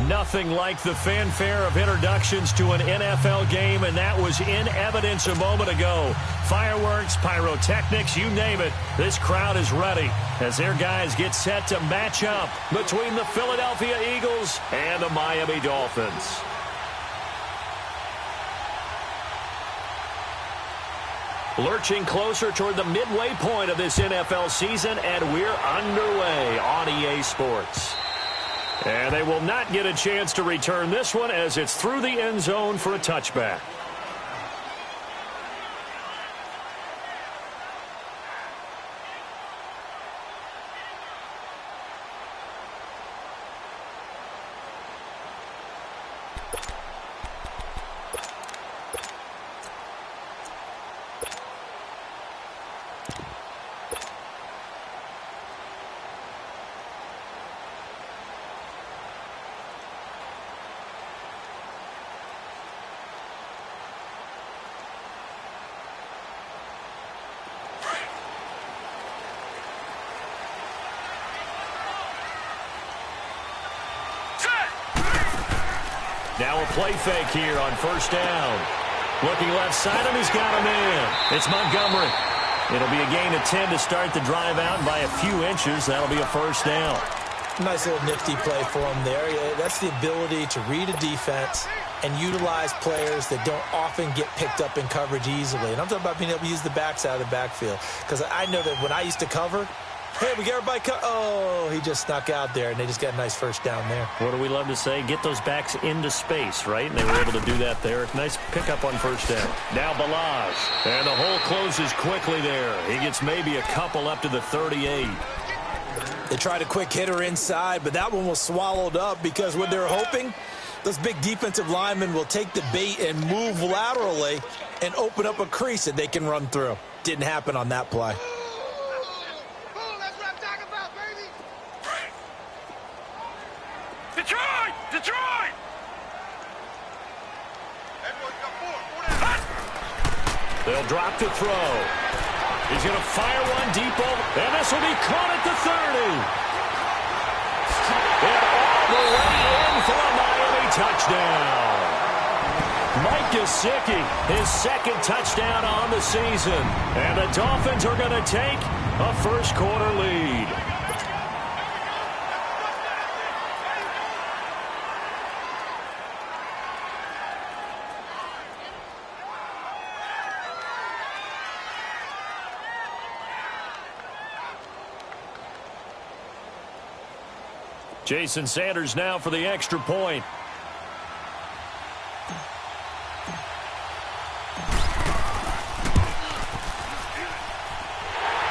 Nothing like the fanfare of introductions to an NFL game, and that was in evidence a moment ago. Fireworks, pyrotechnics, you name it. This crowd is ready as their guys get set to match up between the Philadelphia Eagles and the Miami Dolphins. Lurching closer toward the midway point of this NFL season, and we're underway on EA Sports. And they will not get a chance to return this one as it's through the end zone for a touchback. Now a play fake here on first down. Looking left side, and he's got a man. It's Montgomery. It'll be a gain of 10 to start the drive out, and by a few inches, that'll be a first down. Nice little nifty play for him there. Yeah, that's the ability to read a defense and utilize players that don't often get picked up in coverage easily. And I'm talking about being able to use the backs out of the backfield. Because I know that when I used to cover, hey, we got everybody oh, he just snuck out there, and they just got a nice first down there. What do we love to say? Get those backs into space, right? And they were able to do that there. Nice pickup on first down. Now Balazs. And the hole closes quickly there. He gets maybe a couple up to the 38. They tried a quick hitter inside, but that one was swallowed up because what they're hoping, those big defensive linemen will take the bait and move laterally and open up a crease that they can run through. Didn't happen on that play. Detroit! They'll drop to throw. He's going to fire one deep over, and this will be caught at the 30. And all the way in for a Miami touchdown. Mike Gesicki, his second touchdown on the season. And the Dolphins are going to take a first quarter lead. Jason Sanders now for the extra point.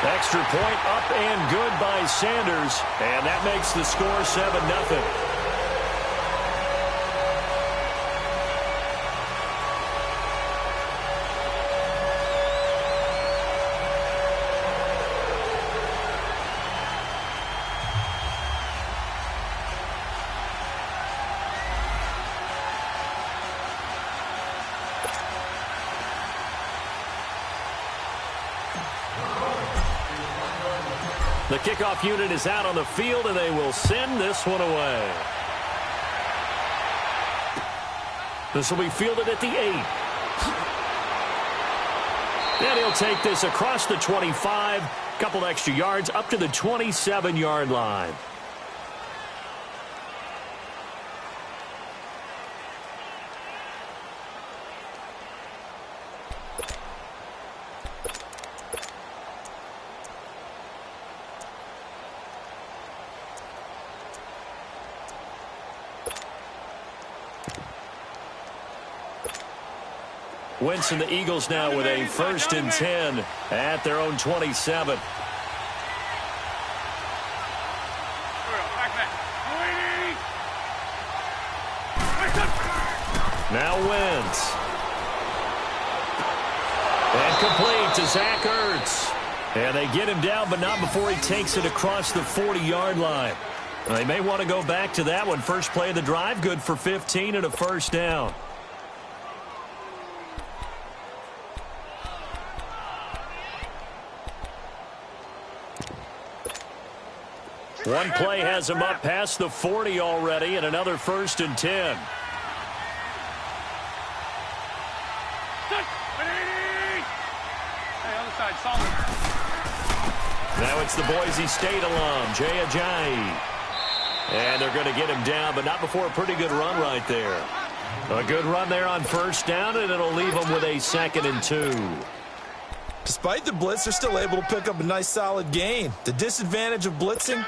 Extra point up and good by Sanders. And that makes the score 7-0. The kickoff unit is out on the field, and they will send this one away. This will be fielded at the 8. And he'll take this across the 25, couple extra yards up to the 27-yard line. Wentz and the Eagles now with a 1st and 10 at their own 27. Now Wentz. And complete to Zach Ertz. And they get him down, but not before he takes it across the 40-yard line. They may want to go back to that one. First play of the drive, good for 15 and a first down. One play has him up past the 40 already, and another 1st and 10. Now it's the Boise State alum, Jay Ajayi. And they're going to get him down, but not before a pretty good run right there. A good run there on 1st down, and it'll leave them with a 2nd and 2. Despite the blitz, they're still able to pick up a nice solid gain. The disadvantage of blitzing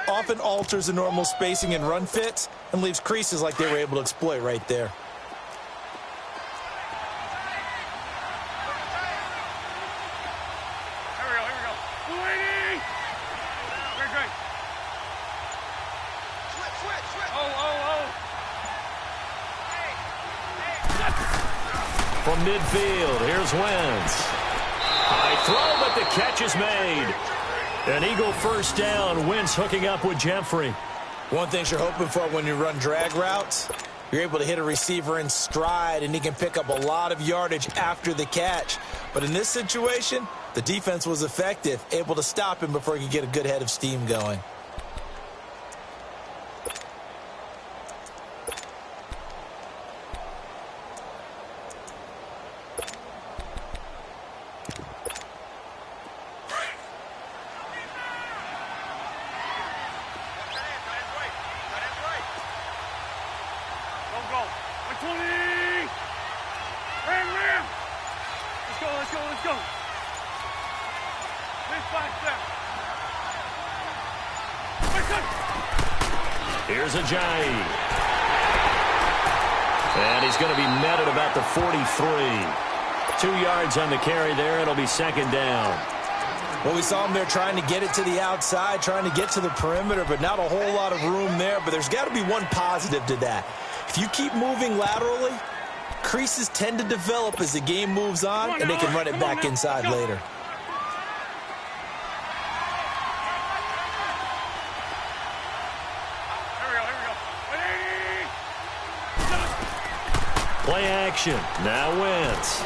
often alters the normal spacing and run fits and leaves creases like they were able to exploit right there. From midfield, here's Wentz. High throw, but the catch is made. An Eagle 1st down. Wentz hooking up with Jeffrey. One thing you're hoping for when you run drag routes, you're able to hit a receiver in stride, and he can pick up a lot of yardage after the catch. But in this situation, the defense was effective, able to stop him before he could get a good head of steam going. Here's Ajayi. And he's going to be met at about the 43. 2 yards on the carry there. It'll be 2nd down. Well, we saw him there trying to get it to the outside, trying to get to the perimeter, but not a whole lot of room there. But there's got to be one positive to that. If you keep moving laterally, creases tend to develop as the game moves on, and they can run it back inside later. Play action. Now Wentz.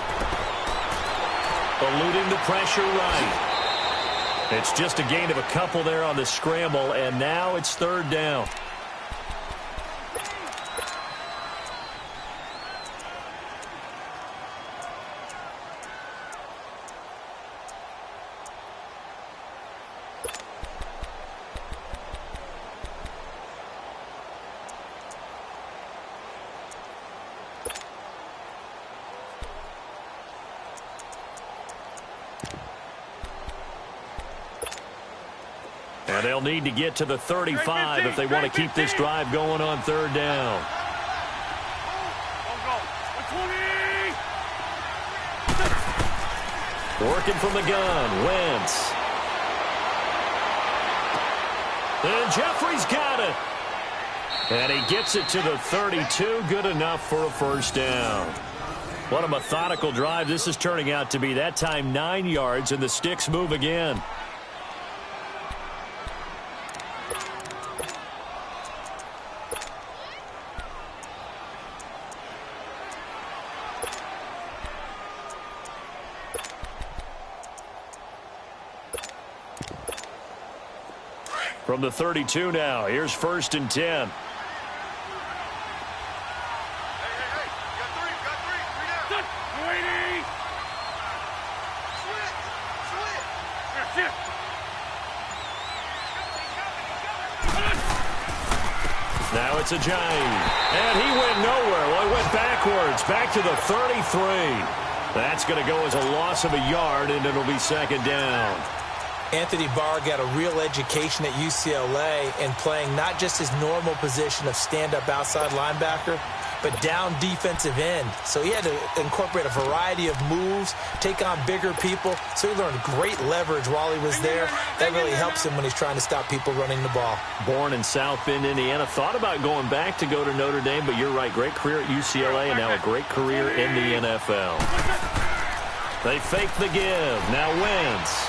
Eluding the pressure right. It's just a gain of a couple there on the scramble, and now it's 3rd down. And they'll need to get to the 35 if they want to keep this drive going on 3rd down. Working from the gun, Wentz. And Jeffrey's got it. And he gets it to the 32, good enough for a 1st down. What a methodical drive this is turning out to be. That time 9 yards, and the sticks move again. From the 32 now, here's 1st and 10. Now it's Ajayi. And he went nowhere. Well, he went backwards, back to the 33. That's going to go as a loss of a yard, and it'll be 2nd down. Anthony Barr got a real education at UCLA in playing not just his normal position of stand-up outside linebacker, but down defensive end. So he had to incorporate a variety of moves, take on bigger people. So he learned great leverage while he was there. That really helps him when he's trying to stop people running the ball. Born in South Bend, Indiana. Thought about going back to go to Notre Dame, but you're right. Great career at UCLA and now a great career in the NFL. They fake the give. Now Wentz.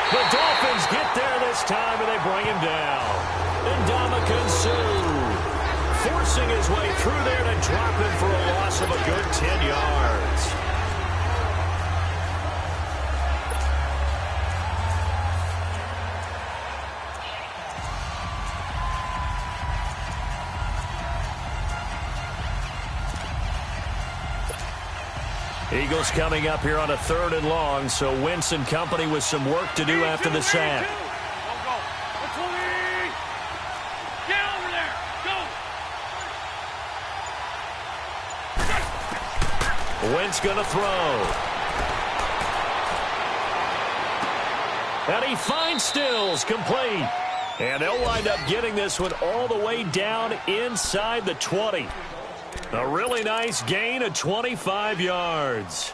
The Dolphins get there this time, and they bring him down. And Ndamukong Suh forcing his way through there to drop him for a loss of a good 10 yards. Eagles coming up here on a 3rd and long, so Wentz and company with some work to do after the sack. Get over there. Go. Wentz going to throw. And he finds Stills, complete. And they'll wind up getting this one all the way down inside the 20. A really nice gain of 25 yards.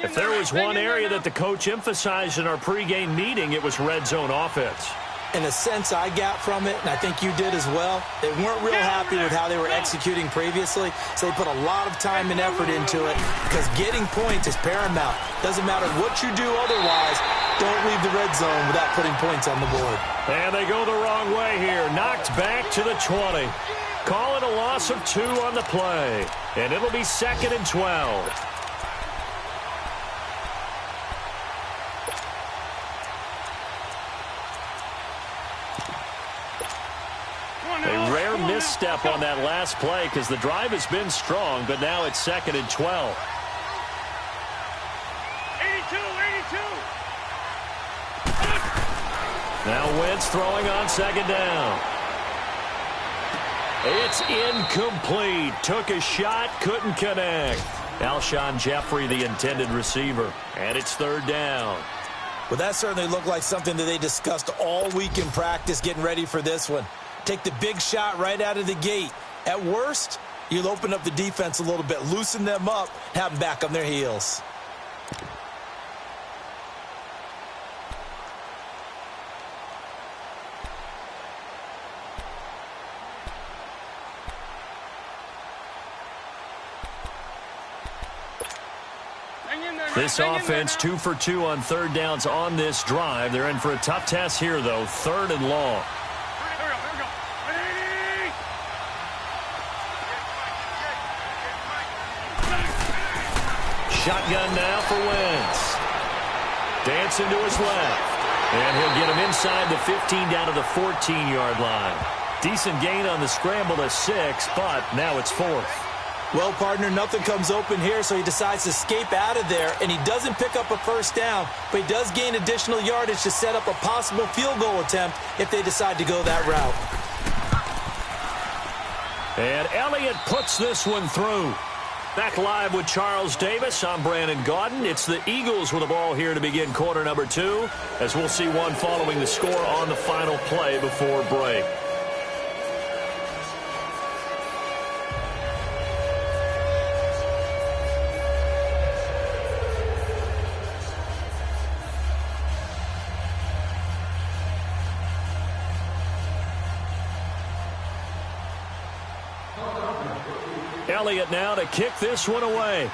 If there was one area that the coach emphasized in our pregame meeting, it was red zone offense. In a sense, I got from it, and I think you did as well, they weren't real happy with how they were executing previously, so they put a lot of time and effort into it because getting points is paramount. Doesn't matter what you do otherwise, don't leave the red zone without putting points on the board. And they go the wrong way here. Knocked back to the 20. Call it a loss of 2 on the play, and it'll be 2nd and 12. A rare misstep on that last play because the drive has been strong, but now it's 2nd and 12. 82. Now Wentz throwing on 2nd down. It's incomplete. Took a shot, couldn't connect. Alshon Jeffrey, the intended receiver. And it's 3rd down. Well, that certainly looked like something that they discussed all week in practice getting ready for this one. Take the big shot right out of the gate. At worst, you'll open up the defense a little bit, loosen them up, have them back on their heels. This offense 2 for 2 on 3rd downs on this drive. They're in for a tough test here, though. 3rd and long. Shotgun now for Wentz. Dancing to his left. And he'll get him inside the 15 down to the 14-yard line. Decent gain on the scramble to 6, but now it's 4th. Well, partner, nothing comes open here, so he decides to escape out of there, and he doesn't pick up a 1st down, but he does gain additional yardage to set up a possible field goal attempt if they decide to go that route. And Elliott puts this one through. Back live with Charles Davis. I'm Brandon Gaudin. It's the Eagles with the ball here to begin quarter number 2, as we'll see one following the score on the final play before break. Elliott now to kick this one away.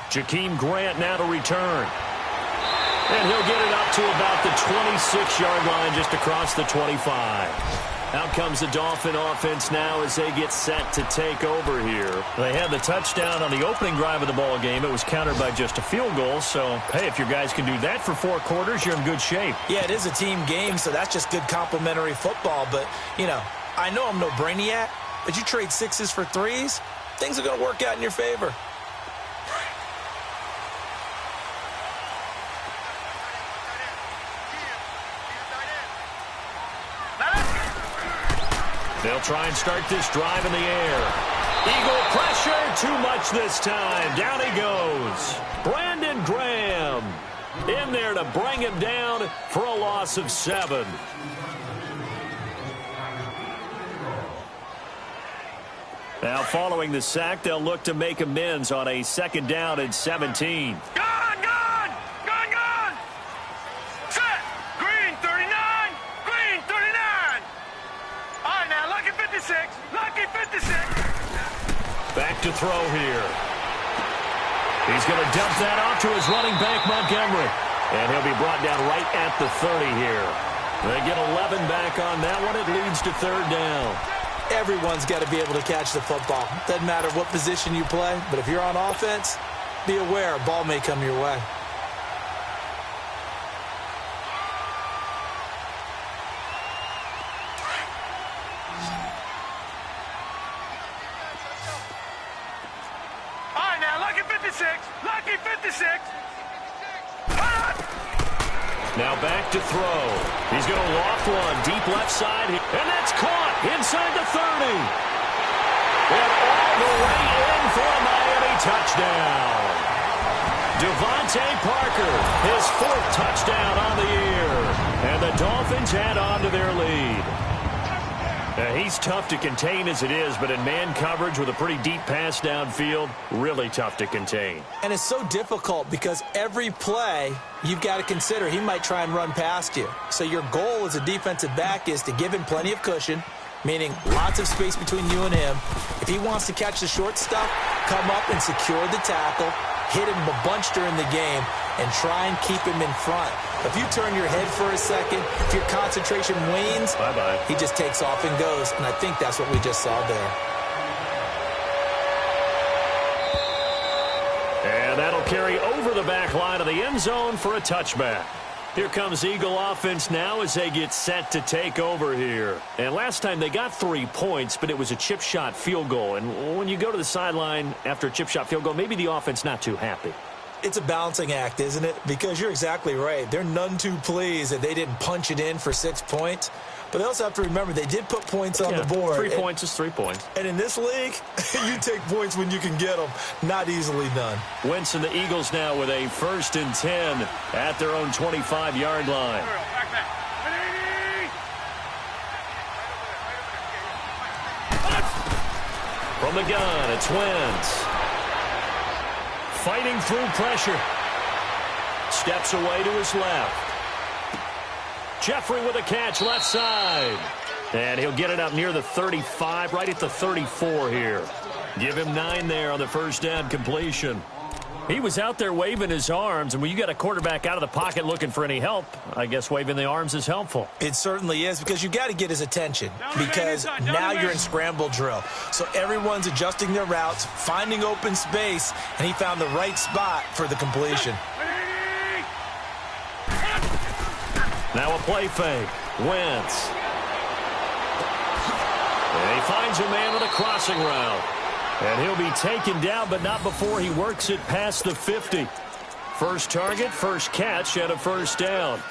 Jakeem Grant now to return. And he'll get it up to about the 26-yard line, just across the 25. Out comes the Dolphin offense now as they get set to take over here. They had the touchdown on the opening drive of the ball game. It was countered by just a field goal. So, hey, if your guys can do that for 4 quarters, you're in good shape. Yeah, it is a team game, so that's just good complimentary football. But, you know, I know I'm no brainiac, but you trade 6s for 3s, things are going to work out in your favor. They'll try and start this drive in the air. Eagle pressure, too much this time. Down he goes. Brandon Graham in there to bring him down for a loss of 7. Now following the sack, they'll look to make amends on a 2nd down and 17. Back to throw here. He's going to dump that off to his running back, Montgomery. And he'll be brought down right at the 30 here. They get 11 back on that one. It leads to third down. Everyone's got to be able to catch the football. Doesn't matter what position you play, but if you're on offense, be aware a ball may come your way. All right, now, lucky 56. Lucky 56. Now back to throw. He's going to loft one deep left side, and that's caught inside the 30. And all the way in for a Miami touchdown. Devontae Parker, his 4th touchdown on the year. And the Dolphins add on to their lead. He's tough to contain as it is, but in man coverage with a pretty deep pass downfield, really tough to contain. And it's so difficult because every play you've got to consider he might try and run past you. So your goal as a defensive back is to give him plenty of cushion, meaning lots of space between you and him. If he wants to catch the short stuff, come up and secure the tackle, hit him a bunch during the game, and try and keep him in front. If you turn your head for a second, if your concentration wanes, bye-bye, he just takes off and goes, and I think that's what we just saw there. And that'll carry over the back line of the end zone for a touchback. Here comes Eagle offense now as they get set to take over here. And last time they got 3 points, but it was a chip shot field goal. And when you go to the sideline after a chip shot field goal, maybe the offense not too happy. It's a balancing act, isn't it? Because you're exactly right. They're none too pleased that they didn't punch it in for 6 points. But they also have to remember they did put points on the board. 3 points is 3 points. And in this league, you take points when you can get them. Not easily done. Wentz and the Eagles now with a 1st and 10 at their own 25-yard line. From the gun, it's Wentz. Fighting through pressure. Steps away to his left. Jeffrey with a catch left side. And he'll get it up near the 35, right at the 34 here. Give him 9 there on the first down completion. He was out there waving his arms, and when you got a quarterback out of the pocket looking for any help, I guess waving the arms is helpful. It certainly is, because you got to get his attention, because now you're in scramble drill. So everyone's adjusting their routes, finding open space, and he found the right spot for the completion. Now a play fake. Wentz. And he finds a man with a crossing route. And he'll be taken down, but not before he works it past the 50. First target, first catch, and a first down.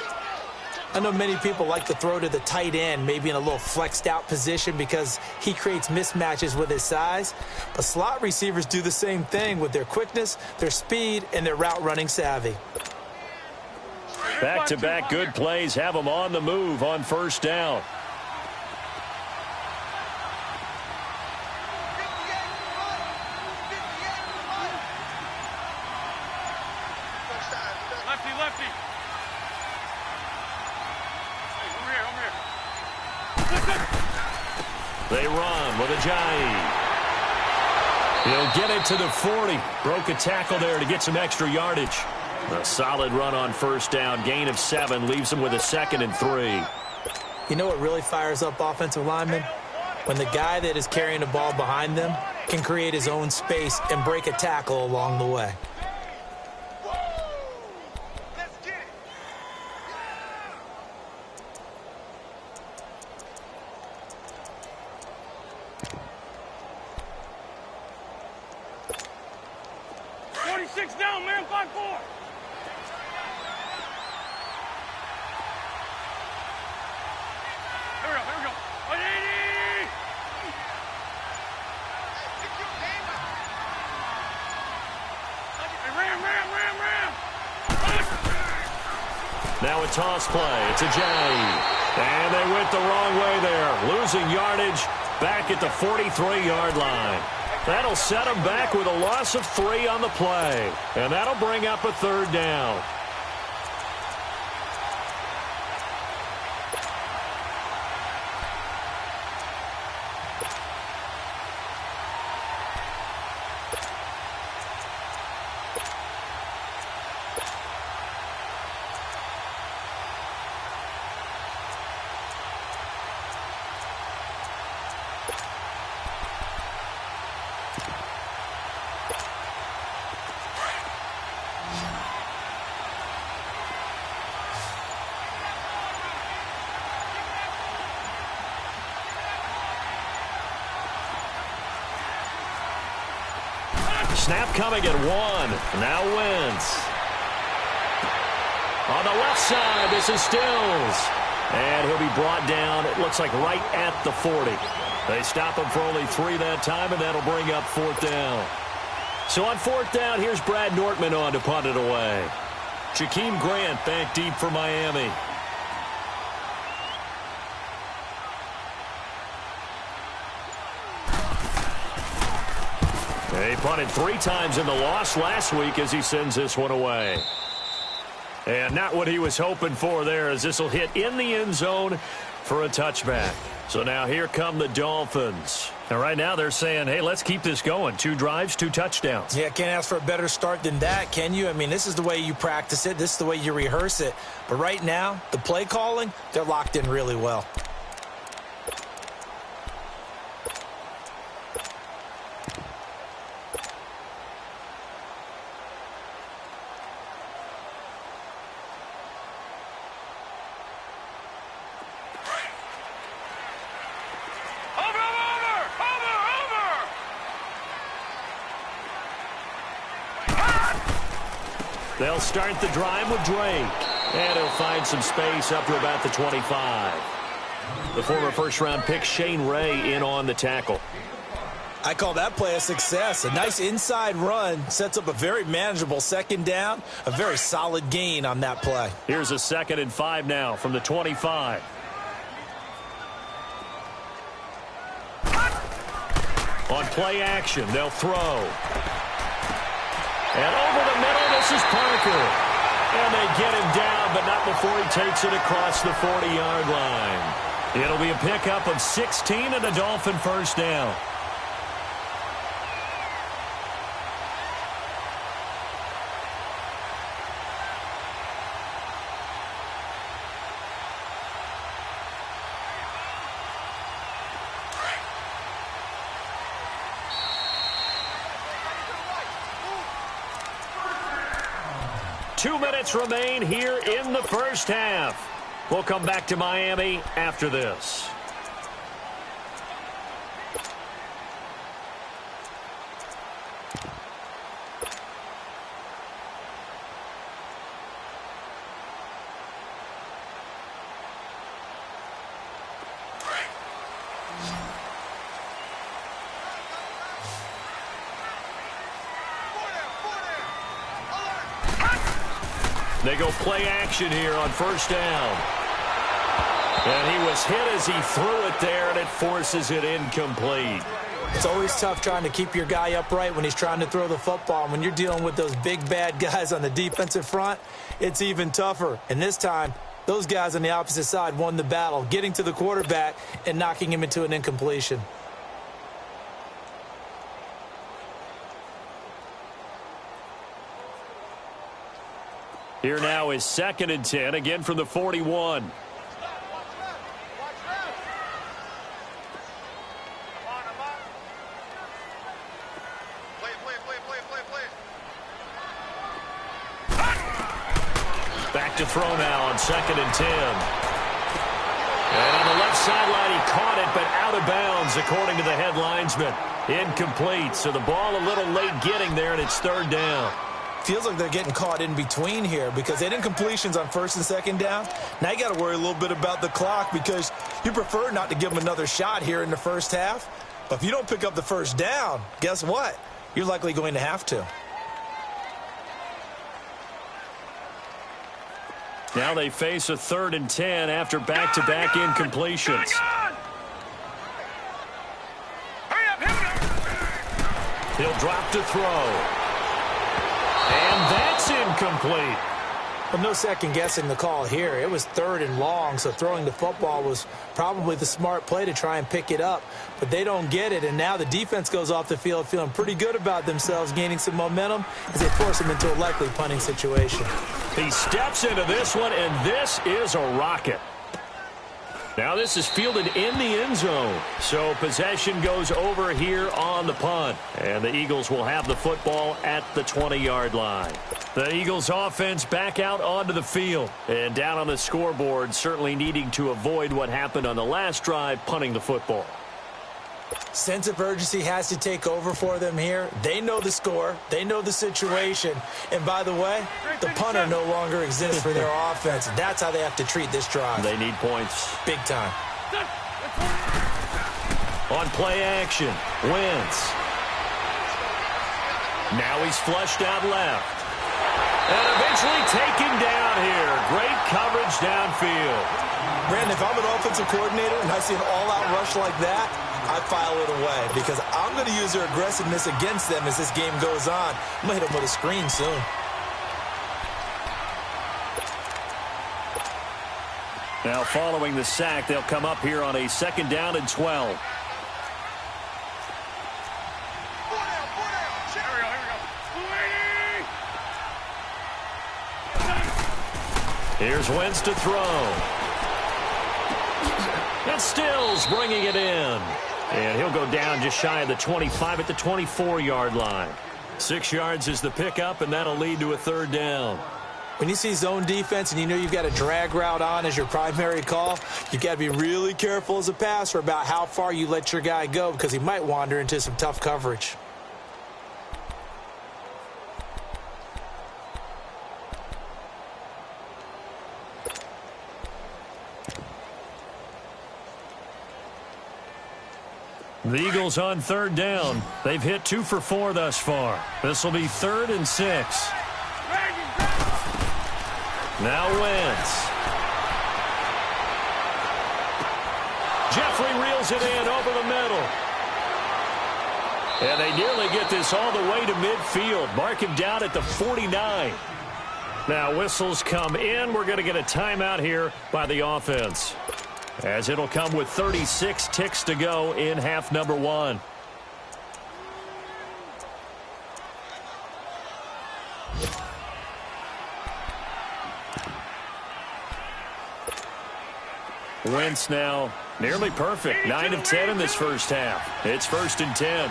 I know many people like to throw to the tight end, maybe in a little flexed out position because he creates mismatches with his size. But slot receivers do the same thing with their quickness, their speed, and their route running savvy. Back-to-back good plays have them on the move on first down. Lefty. Hey, over here. They run with Ajayi. He'll get it to the 40. Broke a tackle there to get some extra yardage. A solid run on first down. Gain of 7 leaves them with a 2nd and 3. You know what really fires up offensive linemen? When the guy that is carrying the ball behind them can create his own space and break a tackle along the way. Down, man, 5-4. Here we go. 180. Ram. Now a toss play. It's Ajayi. And they went the wrong way there. Losing yardage back at the 43-yard line. That'll set them back with a loss of 3 on the play. And that'll bring up a third down. Snap coming at 1. Now Wentz. On the left side, this is Stills. And he'll be brought down, it looks like right at the 40. They stop him for only 3 that time, and that'll bring up 4th down. So on 4th down, here's Brad Nortman on to punt it away. Jakeem Grant back deep for Miami. He punted 3 times in the loss last week as he sends this one away. And not what he was hoping for there, as this will hit in the end zone for a touchback. So now here come the Dolphins. And right now they're saying, hey, let's keep this going. 2 drives, 2 touchdowns. Yeah, can't ask for a better start than that, can you? I mean, this is the way you practice it. This is the way you rehearse it. But right now, the play calling, they're locked in really well. They'll start the drive with Drake. And he'll find some space up to about the 25. The former first-round pick Shane Ray in on the tackle. I call that play a success. A nice inside run sets up a very manageable 2nd down. A very solid gain on that play. Here's a 2nd and 5 now from the 25. On play action, they'll throw. And over the middle, this is Parker. And they get him down, but not before he takes it across the 40-yard line. It'll be a pickup of 16 and a Dolphin first down. Two minutes remain here in the first half. We'll come back to Miami after this. They go play action here on first down. And he was hit as he threw it there, and it forces it incomplete. It's always tough trying to keep your guy upright when he's trying to throw the football. And when you're dealing with those big, bad guys on the defensive front, it's even tougher. And this time, those guys on the opposite side won the battle, getting to the quarterback and knocking him into an incompletion. Here now is 2nd and 10, again from the 41. Back to throw now on 2nd and 10. And on the left sideline, he caught it, but out of bounds, according to the head linesman. Incomplete, so the ball a little late getting there, and it's 3rd down. Feels like they're getting caught in between here because they did completions on 1st and 2nd down. Now you got to worry a little bit about the clock because you prefer not to give them another shot here in the first half. But if you don't pick up the first down, guess what? You're likely going to have to. Now they face a 3rd and 10 after back-to-back incompletions. He'll drop to throw. And that's incomplete. Well, no second-guessing the call here. It was 3rd and long, so throwing the football was probably the smart play to try and pick it up. But they don't get it, and now the defense goes off the field feeling pretty good about themselves, gaining some momentum as they force them into a likely punting situation. He steps into this one, and this is a rocket. Now this is fielded in the end zone. So possession goes over here on the punt. And the Eagles will have the football at the 20-yard line. The Eagles offense back out onto the field. And down on the scoreboard, certainly needing to avoid what happened on the last drive, punting the football. Sense of urgency has to take over for them here. They know the score. They know the situation. And by the way, the punter no longer exists for their offense. That's how they have to treat this drive. They need points. Big time. On play action, Wentz. Now he's flushed out left. And eventually taken down here. Great coverage downfield. Brandon, if I'm an offensive coordinator and I see an all-out rush like that, I file it away because I'm going to use their aggressiveness against them as this game goes on. I'm going to hit them with a screen soon. Now following the sack, they'll come up here on a 2nd down and 12. Here's Wentz to throw. And Stills bringing it in. And he'll go down just shy of the 25 at the 24-yard line. 6 yards is the pickup, and that'll lead to a 3rd down. When you see zone defense and you know you've got a drag route on as your primary call, you've got to be really careful as a passer about how far you let your guy go because he might wander into some tough coverage. The Eagles on 3rd down. They've hit 2 for 4 thus far. This will be 3rd and 6. Now Wentz. Jeffrey reels it in over the middle. And they nearly get this all the way to midfield. Mark him down at the 49. Now whistles come in. We're going to get a timeout here by the offense, as it'll come with 36 ticks to go in half number 1. Wentz now nearly perfect. 9 of 10 in this first half. It's 1st and 10.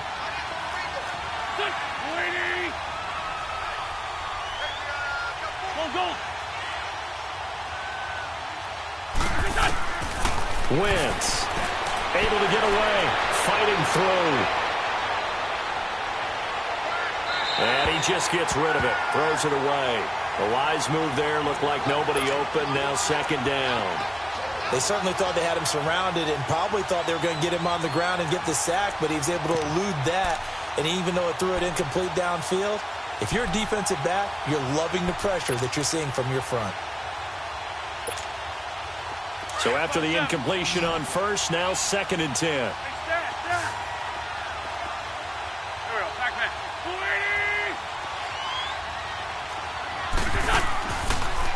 Wentz able to get away, fighting through. And he just gets rid of it, throws it away. The wise move there, looked like nobody open, now 2nd down. They certainly thought they had him surrounded and probably thought they were going to get him on the ground and get the sack, but he was able to elude that. And even though it threw it incomplete downfield, if you're a defensive back, you're loving the pressure that you're seeing from your front. So after the incompletion on 1st, now 2nd and 10.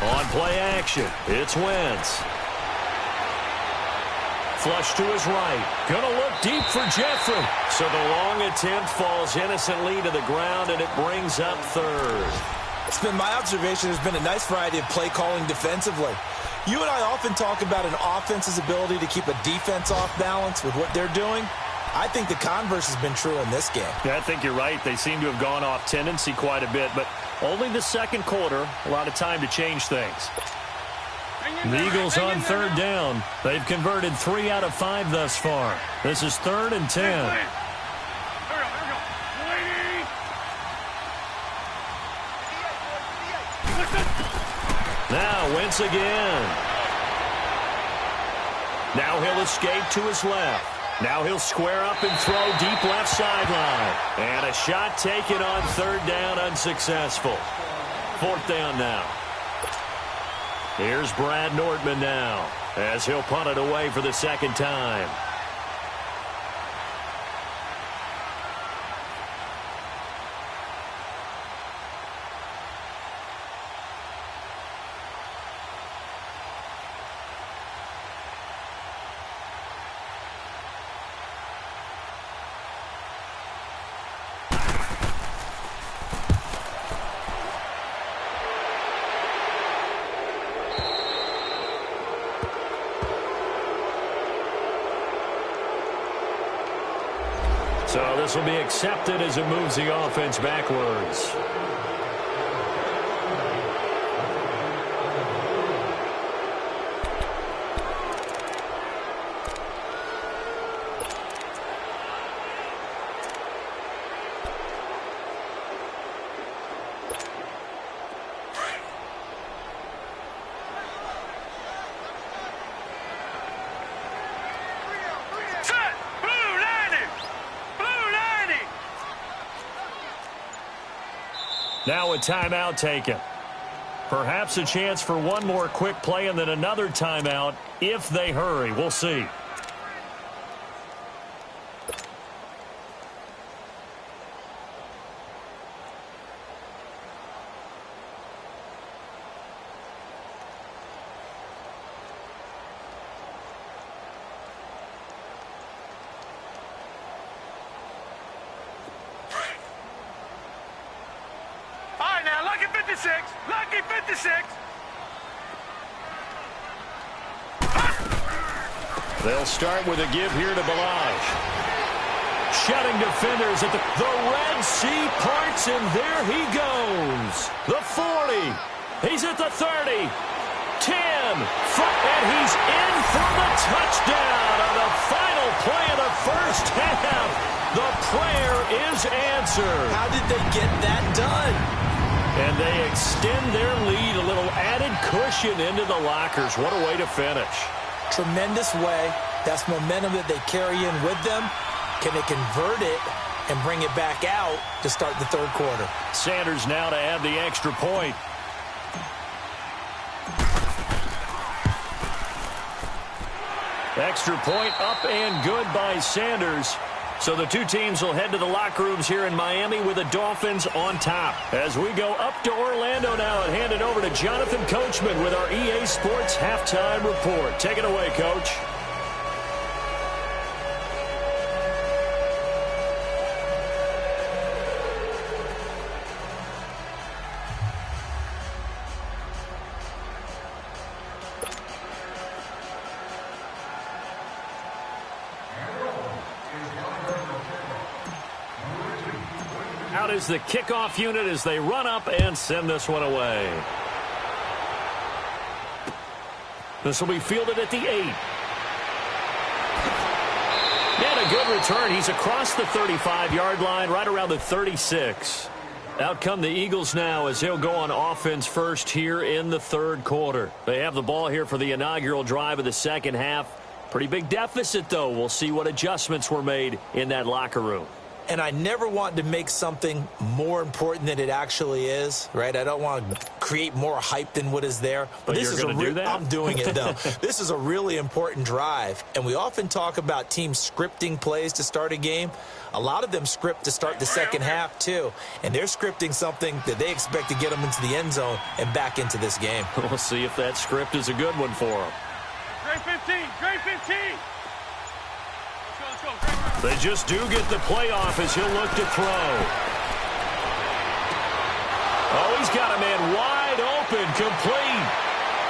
On play action, it's Wentz. Flush to his right. Gonna look deep for Jeffrey. So the long attempt falls innocently to the ground, and it brings up 3rd. It's been my observation there's been a nice variety of play calling defensively. You and I often talk about an offense's ability to keep a defense off balance with what they're doing. I think the converse has been true in this game. Yeah, I think you're right. They seem to have gone off tendency quite a bit, but only the 2nd quarter, a lot of time to change things. The Eagles on 3rd down. They've converted 3 out of 5 thus far. This is 3rd and 10. Now Wentz again. Now he'll escape to his left. Now he'll square up and throw deep left sideline. And a shot taken on 3rd down, unsuccessful. 4th down now. Here's Brad Nordman now, as he'll punt it away for the 2nd time. So this will be accepted as it moves the offense backwards. Now a timeout taken. Perhaps a chance for one more quick play and then another timeout if they hurry. We'll see. Lucky 56. They'll start with a give here to Balaj. Shutting defenders at the Red Sea parts, and there he goes. The 40. He's at the 30. 10. And he's in for the touchdown on the final play of the first half. The prayer is answered. How did they get that done? And they extend their lead, a little added cushion into the lockers. What a way to finish. Tremendous way. That's momentum that they carry in with them. Can they convert it and bring it back out to start the third quarter? Sanders now to add the extra point. Extra point up and good by Sanders. So the two teams will head to the locker rooms here in Miami with the Dolphins on top. As we go up to Orlando now and hand it over to Jonathan Coachman with our EA Sports Halftime Report. Take it away, Coach. Out is the kickoff unit as they run up and send this one away. This will be fielded at the 8. And a good return. He's across the 35-yard line, right around the 36. Out come the Eagles now as they'll go on offense first here in the third quarter. They have the ball here for the inaugural drive of the second half. Pretty big deficit, though. We'll see what adjustments were made in that locker room. And I never want to make something more important than it actually is, right? I don't want to create more hype than what is there. But this is I'm doing it, though. This is a really important drive. And we often talk about teams scripting plays to start a game. A lot of them script to start the second half, too. And they're scripting something that they expect to get them into the end zone and back into this game. We'll see if that script is a good one for them. Grade 15, grade 15. Let's go, They just do get the play off as he'll look to throw. Oh, he's got a man wide open, complete.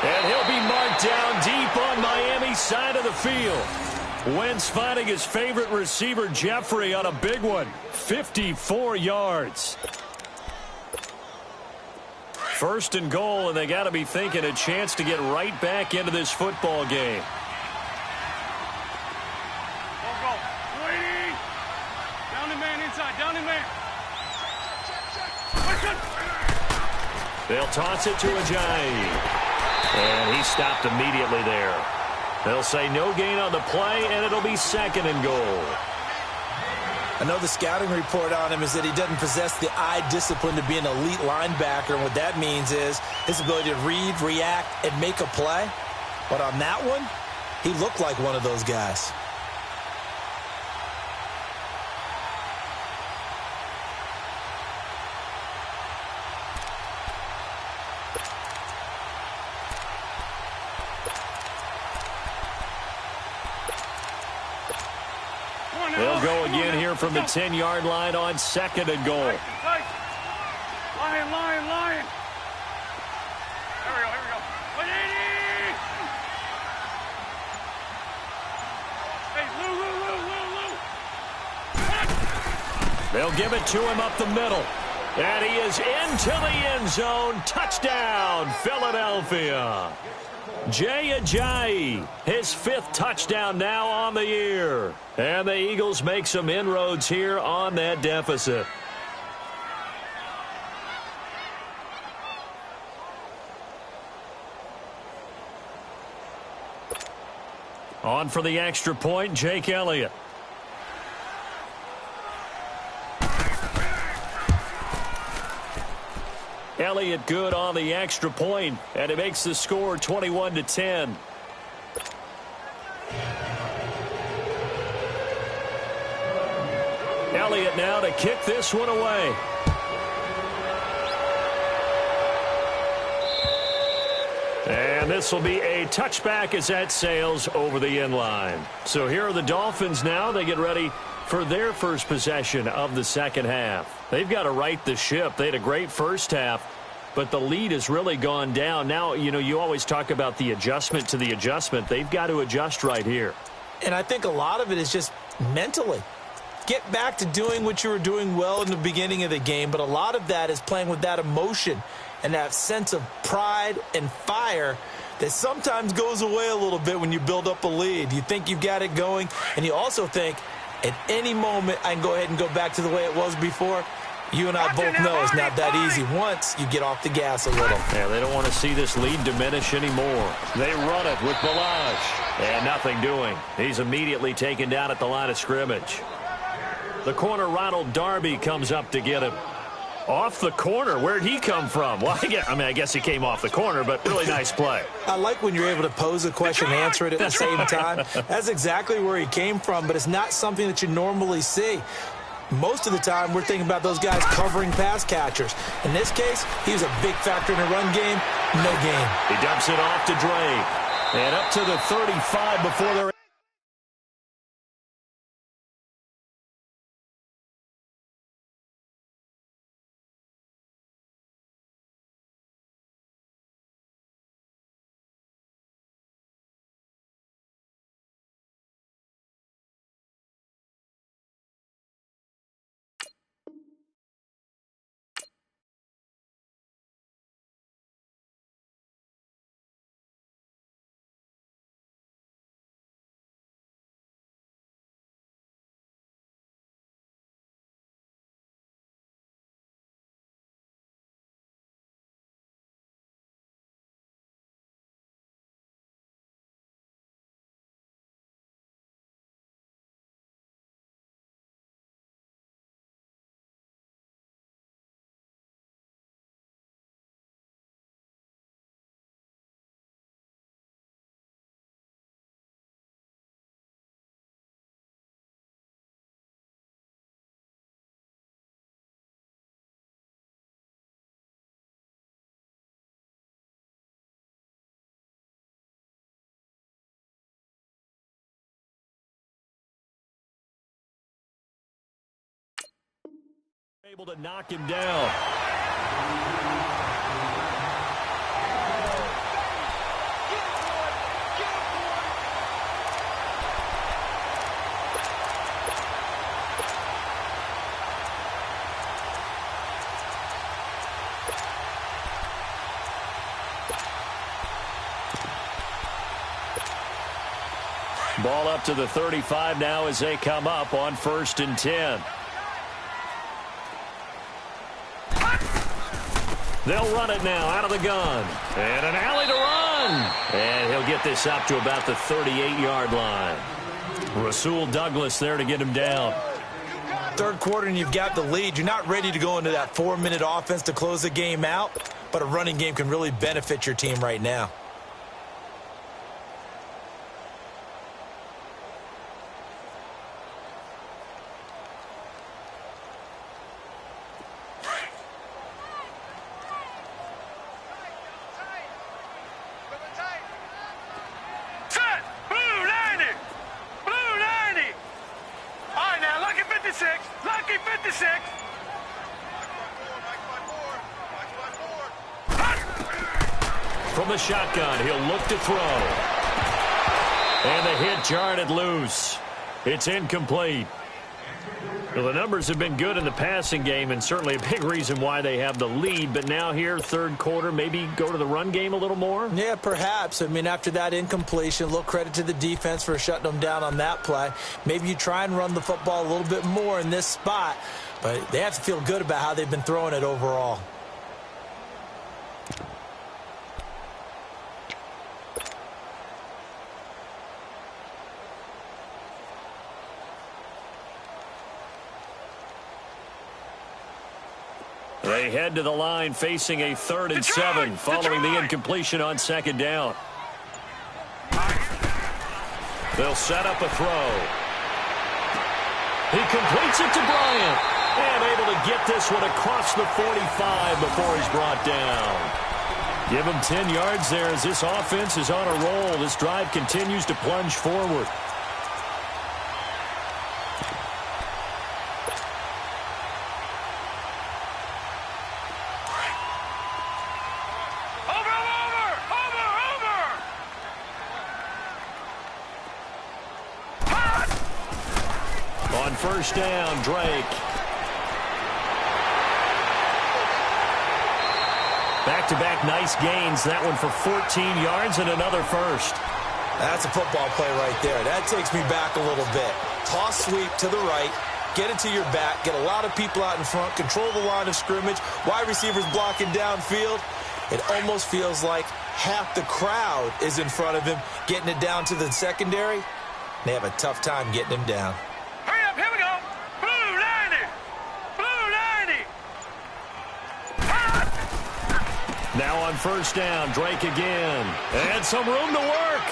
And he'll be marked down deep on Miami's side of the field. Wentz finding his favorite receiver, Jeffrey, on a big one. 54 yards. First and goal, and they got to be thinking a chance to get right back into this football game. They'll toss it to Ajayi. And he stopped immediately there. They'll say no gain on the play, and it'll be second and goal. I know the scouting report on him is that he doesn't possess the eye discipline to be an elite linebacker. And what that means is his ability to read, react, and make a play. But on that one, he looked like one of those guys. They'll go again here from the 10-yard line on second and goal. Lion. Here we go. 180. Hey, Lou. They'll give it to him up the middle. And he is into the end zone. Touchdown, Philadelphia. Jay Ajayi, his 5th touchdown now on the year. And the Eagles make some inroads here on that deficit. On for the extra point, Jake Elliott. Elliott good on the extra point, and it makes the score 21-10. Elliott now to kick this one away. And this will be a touchback as that sails over the end line. So here are the Dolphins now. They get ready for their first possession of the second half. They've got to right the ship. They had a great first half, but the lead has really gone down. Now, you always talk about the adjustment to the adjustment. They've got to adjust right here. And I think a lot of it is just mentally. Get back to doing what you were doing well in the beginning of the game, but a lot of that is playing with that emotion and that sense of pride and fire that sometimes goes away a little bit when you build up a lead. You think you've got it going, and you also think at any moment I can go ahead and go back to the way it was before. You and I both know it's not that easy once you get off the gas a little. Yeah, they don't want to see this lead diminish anymore. They run it with Balaj, and nothing doing. He's immediately taken down at the line of scrimmage. The corner, Ronald Darby, comes up to get him. Off the corner. Where'd he come from? Well, I guess he came off the corner, but really nice play. I like when you're able to pose a question and answer it at the same time. That's exactly where he came from, but it's not something that you normally see. Most of the time, we're thinking about those guys covering pass catchers. In this case, he was a big factor in the run game. No game. He dumps it off to Dre. And up to the 35 before they're able to knock him down. Ball up to the 35 now as they come up on 1st and 10. They'll run it now out of the gun. And an alley to run. And he'll get this up to about the 38-yard line. Rasul Douglas there to get him down. Third quarter and you've got the lead. You're not ready to go into that 4-minute offense to close the game out, but a running game can really benefit your team right now. From the shotgun, he'll look to throw. And the hit jarred it loose. It's incomplete. Well, the numbers have been good in the passing game and certainly a big reason why they have the lead. But now here, third quarter, maybe go to the run game a little more? Yeah, perhaps. I mean, after that incompletion, a little credit to the defense for shutting them down on that play. Maybe you try and run the football a little bit more in this spot. But they have to feel good about how they've been throwing it overall. They head to the line facing a 3rd and 7 following the incompletion on 2nd down. They'll set up a throw. He completes it to Bryant. And able to get this one across the 45 before he's brought down. Give him 10 yards there as this offense is on a roll. This drive continues to plunge forward. On 1st down, Drake. Back-to-back nice gains. That one for 14 yards and another first. That's a football play right there. That takes me back a little bit. Toss sweep to the right. Get it to your back. Get a lot of people out in front. Control the line of scrimmage. Wide receivers blocking downfield. It almost feels like half the crowd is in front of him, getting it down to the secondary. They have a tough time getting him down. Hurry up, here we go. Blue 90. Blue 90. Now on 1st down, Drake again. And some room to work.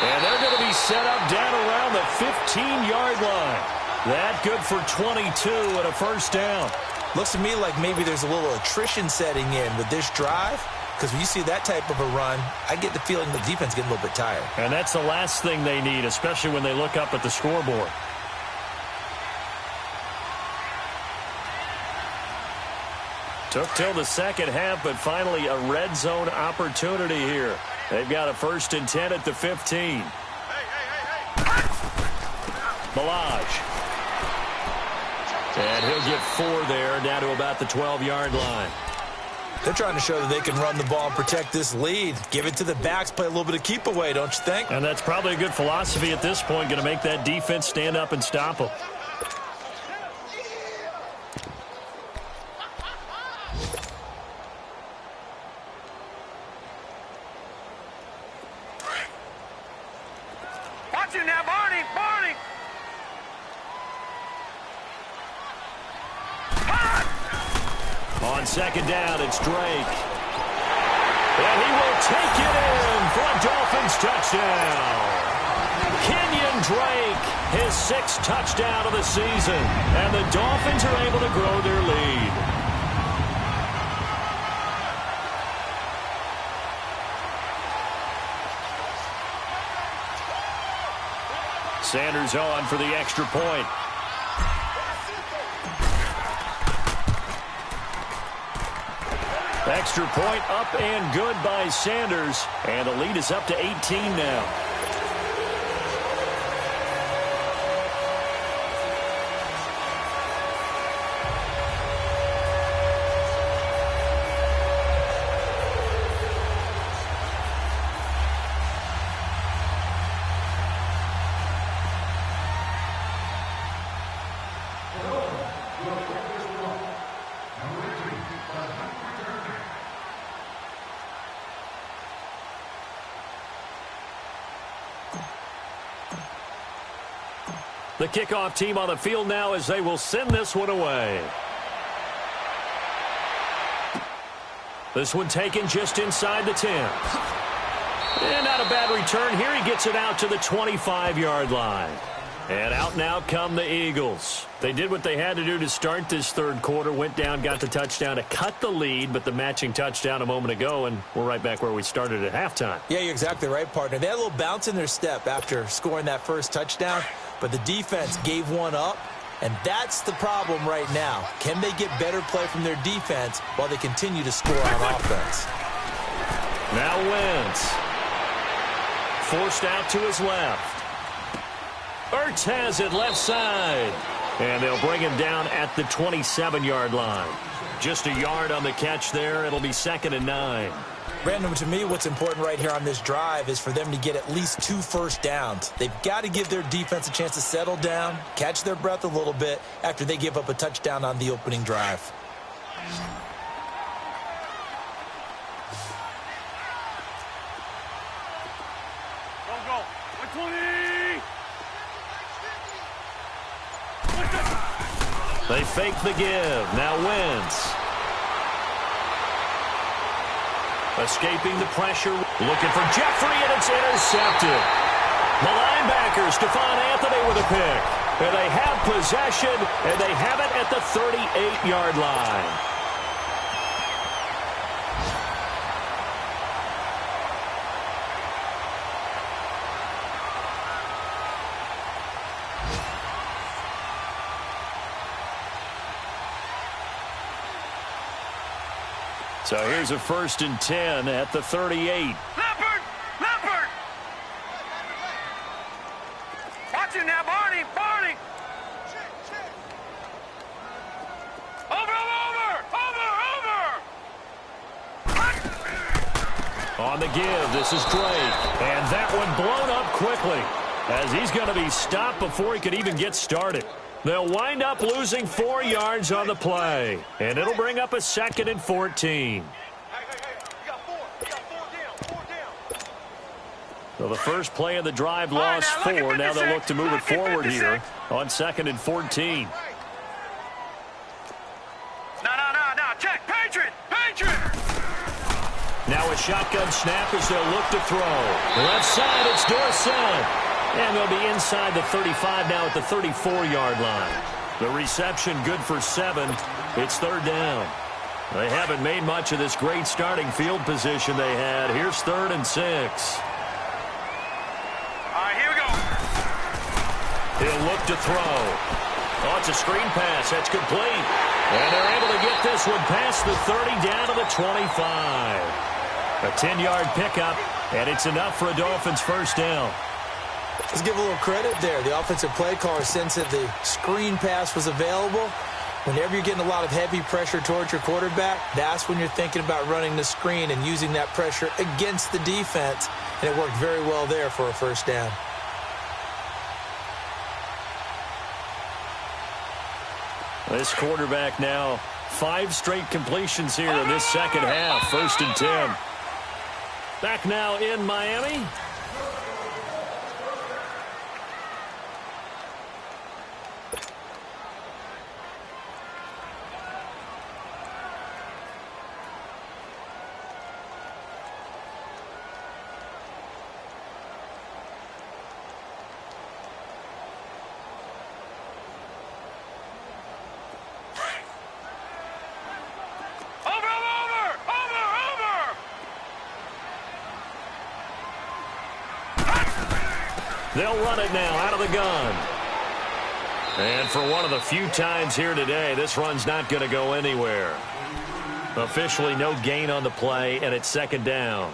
And they're going to be set up down around the 15-yard line. That good for 22 and a 1st down. Looks to me like maybe there's a little attrition setting in with this drive. Because when you see that type of a run, I get the feeling the defense getting a little bit tired. And that's the last thing they need, especially when they look up at the scoreboard. Took till the 2nd half, but finally a red zone opportunity here. They've got a 1st and 10 at the 15. Milage. And he'll get 4 there, down to about the 12-yard line. They're trying to show that they can run the ball and protect this lead. Give it to the backs, play a little bit of keep away, don't you think? And that's probably a good philosophy at this point, going to make that defense stand up and stop them. Watch it now, Barney. Barney. On 2nd down, it's Drake. And he will take it in for a Dolphins touchdown. Kenyon Drake, his 6th touchdown of the season. And the Dolphins are able to grow their lead. Sanders on for the extra point. Extra point up and good by Sanders. And the lead is up to 18 now. The kickoff team on the field now as they will send this one away. This one taken just inside the 10. And not a bad return here. He gets it out to the 25-yard line. And out now come the Eagles. They did what they had to do to start this 3rd quarter. Went down, got the touchdown to cut the lead, but the matching touchdown a moment ago, and we're right back where we started at halftime. Yeah, you're exactly right, partner. They had a little bounce in their step after scoring that first touchdown, but the defense gave one up, and that's the problem right now. Can they get better play from their defense while they continue to score on offense? Now Wentz. Forced out to his left. Ertz has it left side. And they'll bring him down at the 27-yard line. Just a yard on the catch there. It'll be 2nd and 9. Brandon, to me, what's important right here on this drive is for them to get at least 2 first downs. They've got to give their defense a chance to settle down, catch their breath a little bit after they give up a touchdown on the opening drive. Go. 120. They fake the give. Now Wentz. Escaping the pressure. Looking for Jeffrey, and it's intercepted. The linebacker, Stephon Anthony, with a pick. And they have possession, and they have it at the 38-yard line. So here's a 1st and 10 at the 38. Leopard! Leopard! Watch him now, Barney! Barney! Over! On the give, this is Drake. And that one blown up quickly as he's going to be stopped before he could even get started. They'll wind up losing 4 yards on the play. And it'll bring up a 2nd and 14. So the first play of the drive lost 4. Now they'll look to move it forward here on 2nd and 14. No. Check. Patriot! Now a shotgun snap as they'll look to throw. Left side, it's Dorsett. And they'll be inside the 35 now at the 34-yard line. The reception good for 7. It's 3rd down. They haven't made much of this great starting field position they had. Here's 3rd and 6. All right, here we go. He'll look to throw. Oh, it's a screen pass. That's complete. And they're able to get this one past the 30 down to the 25. A 10-yard pickup, and it's enough for a Dolphins 1st down. Let's give a little credit there. The offensive play caller, since that the screen pass was available, whenever you're getting a lot of heavy pressure towards your quarterback, that's when you're thinking about running the screen and using that pressure against the defense. And it worked very well there for a 1st down. This quarterback now 5 straight completions here in this 2nd half. 1st and 10. Back now in Miami. They'll run it now out of the gun. And for one of the few times here today, this run's not going to go anywhere. Officially no gain on the play, and it's 2nd down.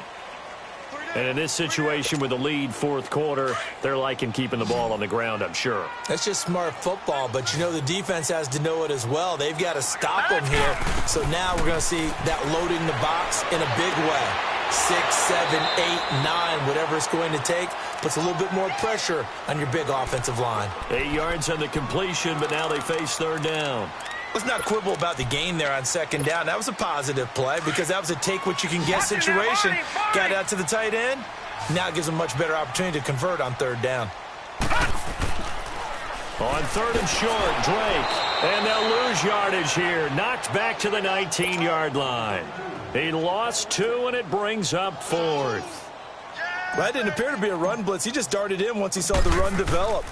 And in this situation with the lead 4th quarter, they're liking keeping the ball on the ground, I'm sure. That's just smart football, but you know the defense has to know it as well. They've got to stop them here. So now we're going to see that loading the box in a big way. 6, 7, 8, 9, whatever it's going to take, puts a little bit more pressure on your big offensive line. 8 yards on the completion, but now they face 3rd down. Let's not quibble about the gain there on 2nd down. That was a positive play because that was a take-what-you-can-get situation. Got out to the tight end. Now it gives them a much better opportunity to convert on 3rd down. On 3rd and short, Drake. And they'll lose yardage here. Knocked back to the 19-yard line. He lost 2, and it brings up 4th. Well, that didn't appear to be a run blitz. He just darted in once he saw the run develop.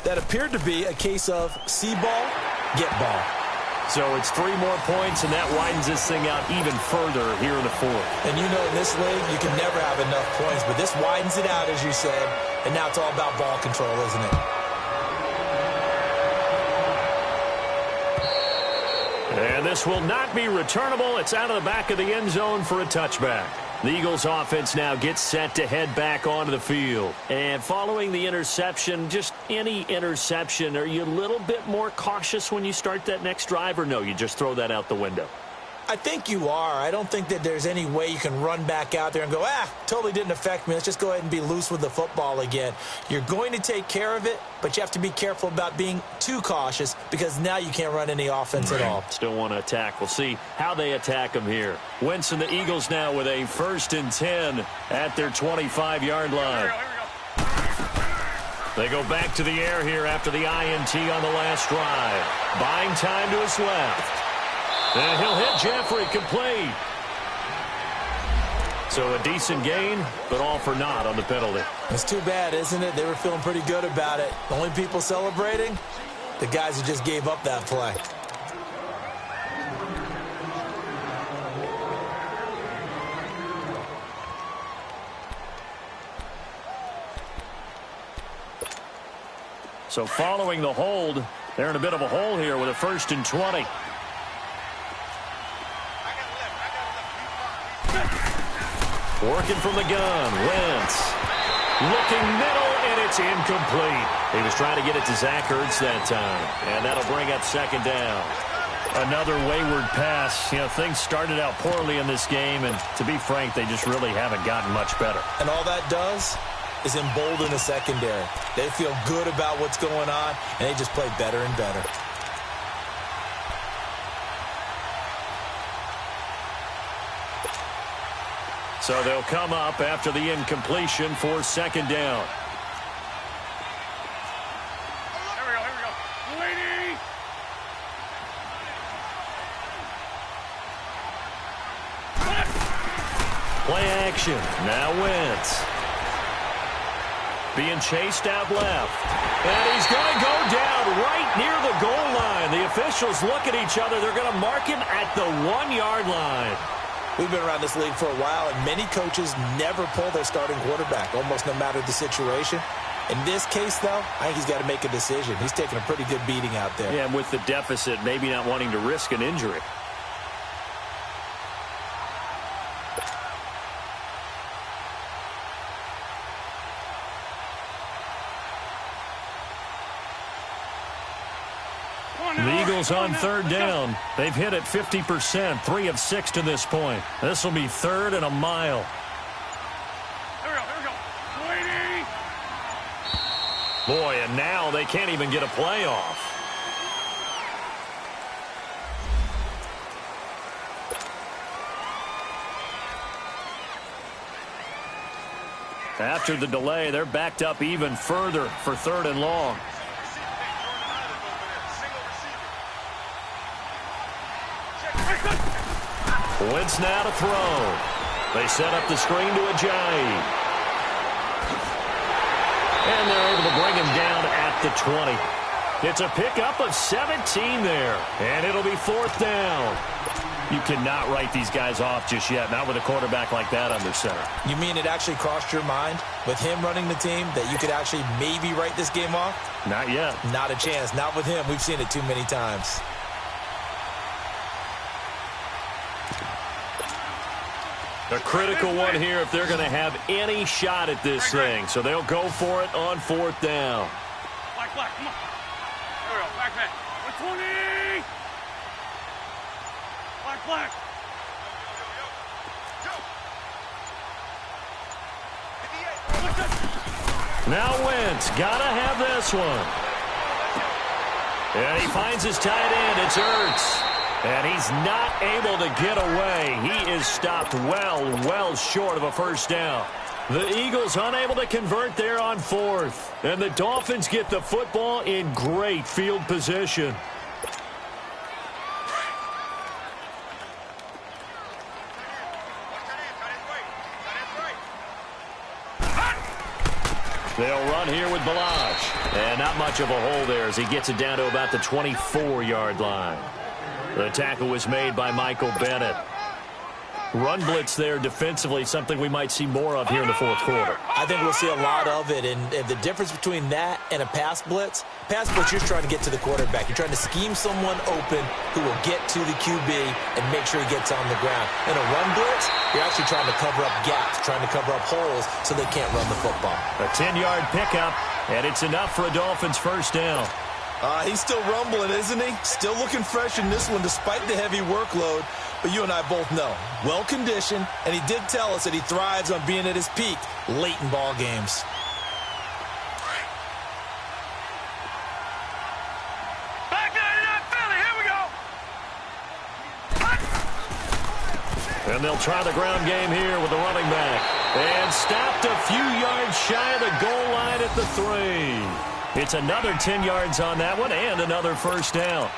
That appeared to be a case of see ball, get ball. So it's 3 more points, and that widens this thing out even further here in the 4th. And you know in this league, you can never have enough points, but this widens it out, as you said, and now it's all about ball control, isn't it? And this will not be returnable. It's out of the back of the end zone for a touchback. The Eagles offense now gets set to head back onto the field. And following the interception, just any interception, are you a little bit more cautious when you start that next drive, or no, you just throw that out the window? I think you are. I don't think that there's any way you can run back out there and go, totally didn't affect me. Let's just go ahead and be loose with the football again. You're going to take care of it, but you have to be careful about being too cautious because now you can't run any offense at all. Still want to attack. We'll see how they attack them here. Wentz and the Eagles now with a 1st and 10 at their 25-yard line. They go back to the air here after the INT on the last drive. Buying time to his left. And he'll hit Jeffrey complete. So a decent gain, but all for naught on the penalty. It's too bad, isn't it? They were feeling pretty good about it. The only people celebrating, the guys who just gave up that play. So following the hold, they're in a bit of a hole here with a 1st and 20. Working from the gun, Wentz. Looking middle, and it's incomplete. He was trying to get it to Zach Ertz that time, and that'll bring up 2nd down. Another wayward pass. You know, things started out poorly in this game, and to be frank, they just really haven't gotten much better. And all that does is embolden the secondary. They feel good about what's going on, and they just play better and better. So they'll come up after the incompletion for 2nd down. Here we go. Lady! Play action. Now Wentz. Being chased out left. And he's going to go down right near the goal line. The officials look at each other. They're going to mark him at the 1-yard line. We've been around this league for a while, and many coaches never pull their starting quarterback, almost no matter the situation. In this case, though, I think he's got to make a decision. He's taking a pretty good beating out there. Yeah, and with the deficit, maybe not wanting to risk an injury. The Eagles on 3rd down. They've hit it 50%, 3 of 6 to this point. This will be 3rd and a mile. Here we go. Lady! Boy, and now they can't even get a play off. After the delay, they're backed up even further for 3rd and long. Wentz now to throw. They set up the screen to Ajayi. And they're able to bring him down at the 20. It's a pickup of 17 there. And it'll be 4th down. You cannot write these guys off just yet, not with a quarterback like that under center. You mean it actually crossed your mind with him running the team that you could actually maybe write this game off? Not yet. Not a chance. Not with him. We've seen it too many times. A critical one here if they're going to have any shot at this thing. So they'll go for it on 4th down. Black, come on. Here we go. Back. 120! Black. Now Wentz, gotta have this one. And he finds his tight end. It's Ertz. And he's not able to get away. He is stopped well short of a 1st down. The Eagles unable to convert there on 4th. And the Dolphins get the football in great field position. They'll run here with Balazs. And not much of a hole there as he gets it down to about the 24-yard line. The tackle was made by Michael Bennett. Run blitz there defensively, something we might see more of here in the 4th quarter. I think we'll see a lot of it, and the difference between that and a pass blitz, you're trying to get to the quarterback. You're trying to scheme someone open who will get to the QB and make sure he gets on the ground. In a run blitz, you're actually trying to cover up gaps, trying to cover up holes so they can't run the football. A 10-yard pickup, and it's enough for a Dolphins 1st down. He's still rumbling, isn't he? Still looking fresh in this one despite the heavy workload. But you and I both know, well-conditioned, and he did tell us that he thrives on being at his peak late in ball games. Back 99 Philly, here we go! And they'll try the ground game here with the running back. And stopped a few yards shy of the goal line at the 3. It's another 10 yards on that one and another first down.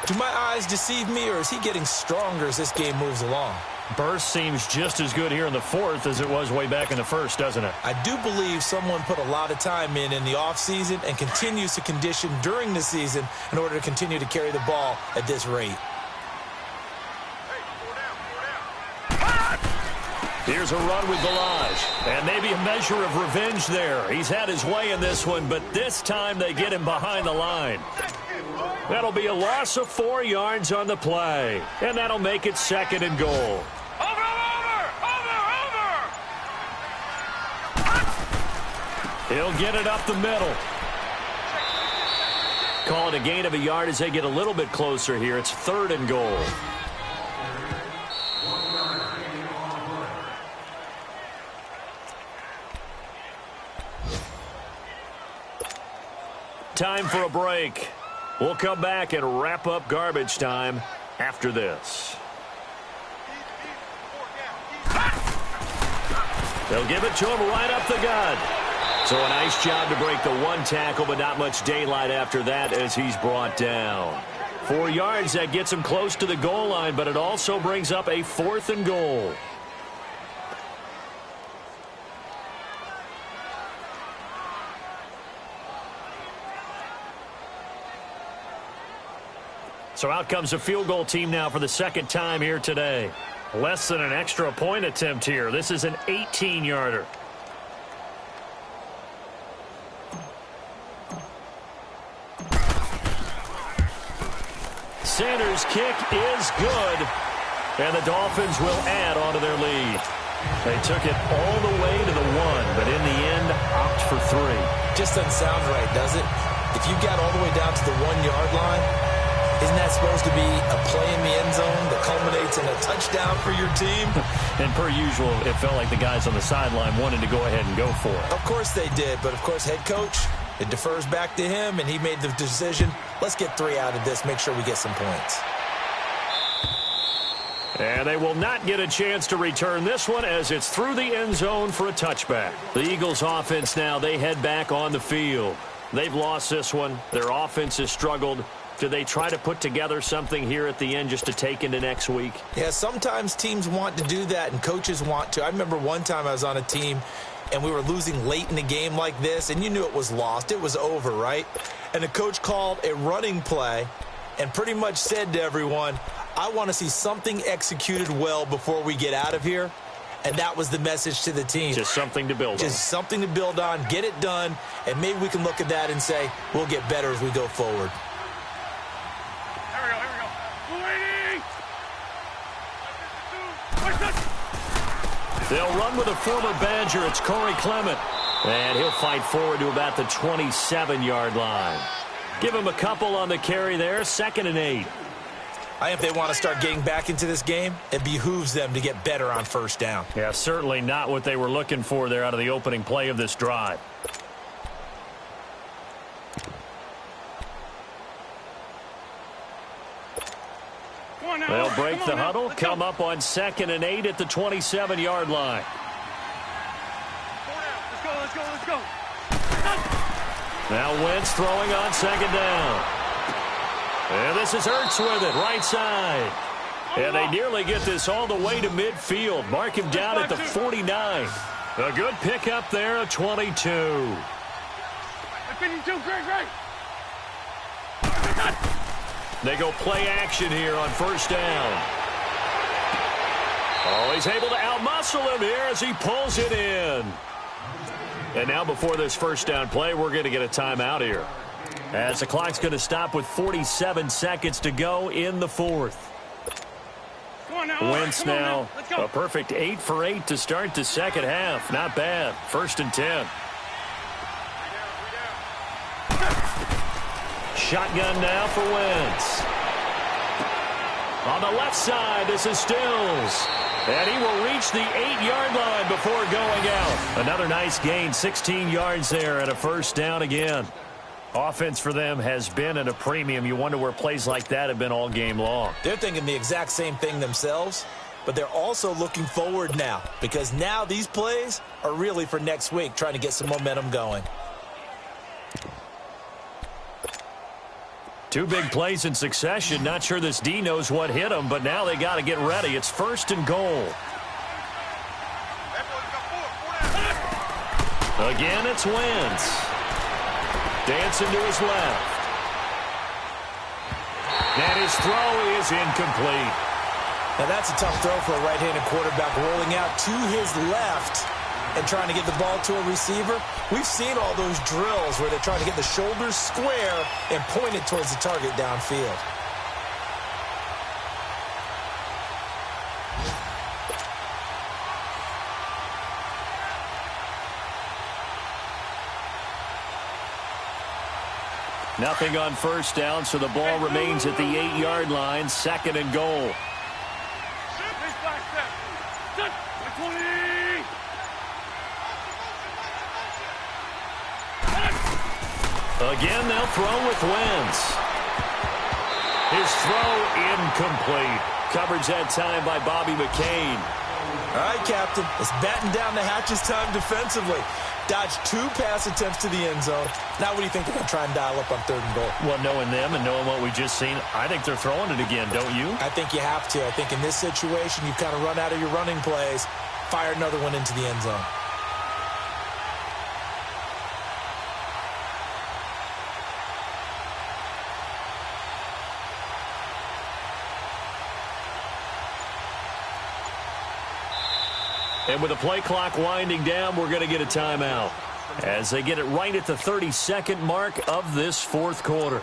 Do my eyes deceive me, or is he getting stronger as this game moves along? Burst seems just as good here in the 4th as it was way back in the 1st, doesn't it? I do believe someone put a lot of time in the offseason and continues to condition during the season in order to continue to carry the ball at this rate. Here's a run with Balaj, and maybe a measure of revenge there. He's had his way in this one, but this time they get him behind the line. That'll be a loss of 4 yards on the play, and that'll make it 2nd and goal. Over! He'll get it up the middle. Call it a gain of a yard as they get a little bit closer here. It's 3rd and goal. Time for a break. We'll come back and wrap up garbage time after this. They'll give it to him right up the gut. So a nice job to break the 1 tackle, but not much daylight after that as he's brought down. 4 yards, that gets him close to the goal line, but it also brings up a 4th and goal. So out comes a field goal team now for the 2nd time here today. Less than an extra point attempt here. This is an 18-yarder. Sanders' kick is good. And the Dolphins will add on to their lead. They took it all the way to the 1, but in the end, opt for 3. Just doesn't sound right, does it? If you got all the way down to the 1-yard line, isn't that supposed to be a play in the end zone that culminates in a touchdown for your team? And per usual, it felt like the guys on the sideline wanted to go ahead and go for it. Of course they did, but of course head coach, it defers back to him, and he made the decision, let's get 3 out of this, make sure we get some points. And they will not get a chance to return this one as it's through the end zone for a touchback. The Eagles offense now, they head back on the field. They've lost this one. Their offense has struggled. Do they try to put together something here at the end just to take into next week? Yeah, sometimes teams want to do that and coaches want to. I remember one time I was on a team and we were losing late in the game like this, and you knew it was lost. It was over, right? And the coach called a running play and pretty much said to everyone, I want to see something executed well before we get out of here. And that was the message to the team. Just something to build on. Just something to build on, get it done, and maybe we can look at that and say, we'll get better as we go forward. They'll run with a former Badger. It's Corey Clement. And he'll fight forward to about the 27-yard line. Give him a couple on the carry there. 2nd and 8. I think if they want to start getting back into this game, it behooves them to get better on 1st down. Yeah, certainly not what they were looking for there out of the opening play of this drive. They'll break the huddle, come up on 2nd and 8 at the 27-yard line. Let's go. Now Wentz throwing on 2nd down. And this is Ertz with it, right side. And they nearly get this all the way to midfield. Mark him down at the 49. A good pickup there, a 22. 52, great. They go play action here on 1st down. Oh, he's able to outmuscle him here as he pulls it in. And now before this 1st down play, we're going to get a timeout here, as the clock's going to stop with 47 seconds to go in the 4th. Wentz now a perfect 8 for 8 to start the 2nd half. Not bad. 1st and 10. Shotgun now for Wentz. On the left side, this is Stills. And he will reach the 8-yard line before going out. Another nice gain, 16 yards there and a 1st down again. Offense for them has been at a premium. You wonder where plays like that have been all game long. They're thinking the exact same thing themselves. but they're also looking forward now because now these plays are really for next week, trying to get some momentum going. Two big plays in succession. Not sure this D knows what hit him, but now they got to get ready. It's 1st and goal. Again, it's Wentz. Dancing to his left. And his throw is incomplete. Now that's a tough throw for a right-handed quarterback, rolling out to his left and trying to get the ball to a receiver. We've seen all those drills where they're trying to get the shoulders square and point it towards the target downfield. Nothing on 1st down, so the ball remains at the 8-yard line, 2nd and goal. Again, they'll throw with Wentz. His throw incomplete. Coverage that time by Bobby McCain. All right, Captain. It's batten down the hatches time defensively. Dodged 2 pass attempts to the end zone. Now what do you think they're going to try and dial up on 3rd and goal? Well, knowing them and knowing what we just seen, I think they're throwing it again, don't you? I think you have to. I think in this situation, you've kind of run out of your running plays. Fire another one into the end zone. And with the play clock winding down, we're going to get a timeout as they get it right at the 32nd mark of this 4th quarter.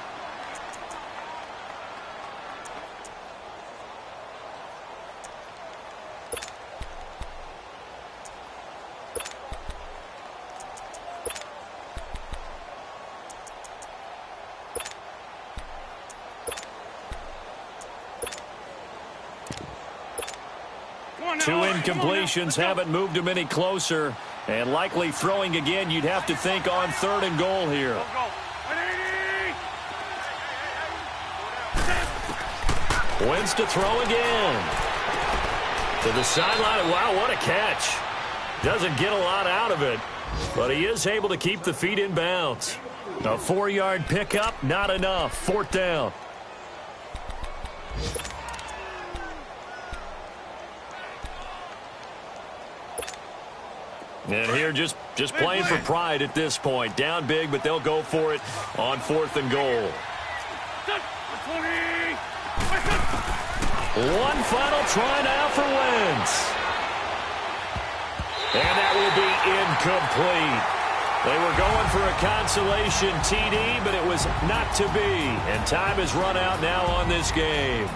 Two incompletions haven't moved him any closer, and likely throwing again, you'd have to think on 3rd and goal here. Wentz to throw again. To the sideline. Wow, what a catch. Doesn't get a lot out of it, but he is able to keep the feet in bounds. A 4-yard pickup, not enough. 4th down. And here just playing for pride at this point. Down big, but they'll go for it on 4th and goal. One final try now for Wentz. And that will be incomplete. They were going for a consolation TD, but it was not to be. And time has run out now on this game.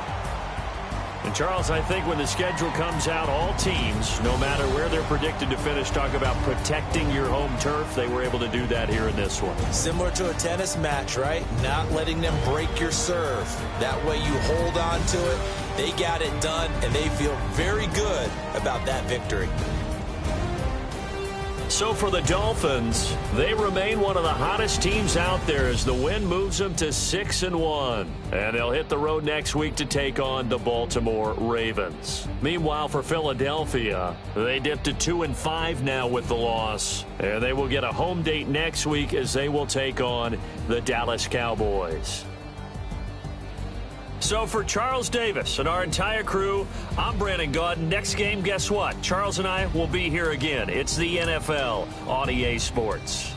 And, Charles, I think when the schedule comes out, all teams, no matter where they're predicted to finish, talk about protecting your home turf. They were able to do that here in this one. Similar to a tennis match, right? Not letting them break your serve. That way you hold on to it. They got it done, and they feel very good about that victory. So for the Dolphins, they remain one of the hottest teams out there as the win moves them to 6-1. And they'll hit the road next week to take on the Baltimore Ravens. Meanwhile, for Philadelphia, they dipped to 2-5 now with the loss. And they will get a home date next week as they will take on the Dallas Cowboys. So for Charles Davis and our entire crew, I'm Brandon Gaudin. Next game, guess what? Charles and I will be here again. It's the NFL on EA Sports.